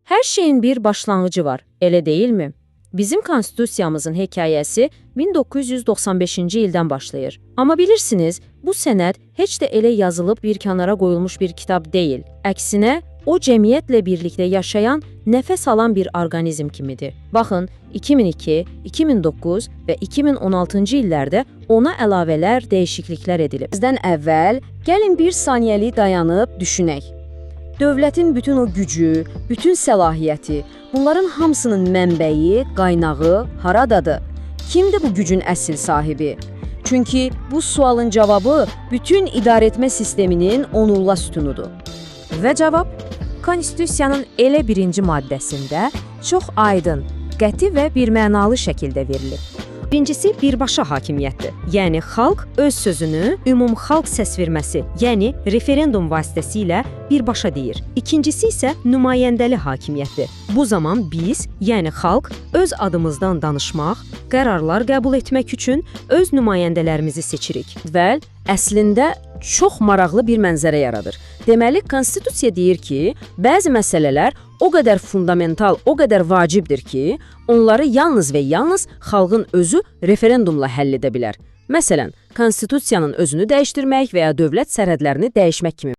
Hər şeyin bir başlanğıcı var, elə deyilmi? Bizim konstitusiyamızın hekayəsi 1995-ci ildən başlayır. Amma bilirsiniz, bu sənəd heç də elə yazılıb bir kənara qoyulmuş bir kitab deyil. Əksinə, o cəmiyyətlə birlikdə yaşayan, nəfəs alan bir orqanizm kimidir. Baxın, 2002, 2009 və 2016-cı illərdə ona əlavələr, dəyişikliklər edilib. Bizdən əvvəl, gəlin bir saniyəlik dayanıb düşünək. Dövlətin bütün o gücü, bütün səlahiyyəti, bunların hamısının mənbəyi, qaynağı haradadır? Kimdir bu gücün əsl sahibi? Çünki bu sualın cavabı bütün idarəetmə sisteminin onurla sütunudur. Və cavab, Konstitusiyanın elə birinci maddəsində çox aydın, qəti və birmənalı şəkildə verilib. Birincisi, birbaşa hakimiyyətdir. Yəni, xalq öz sözünü ümumxalq səsverməsi, yəni referendum vasitəsilə birbaşa deyir. İkincisi isə nümayəndəli hakimiyyətdir. Bu zaman biz, yəni xalq, öz adımızdan danışmaq, qərarlar qəbul etmək üçün öz nümayəndələrimizi seçirik. Və əslində çox maraqlı bir mənzərə yaradır. Deməli, Konstitusiya deyir ki, bəzi məsələlər o qədər fundamental, o qədər vacibdir ki, onları yalnız və yalnız xalqın özü referendumla həll edə bilər. Məsələn, Konstitusiyanın özünü dəyişdirmək və ya dövlət sərhədlərini dəyişmək kimi.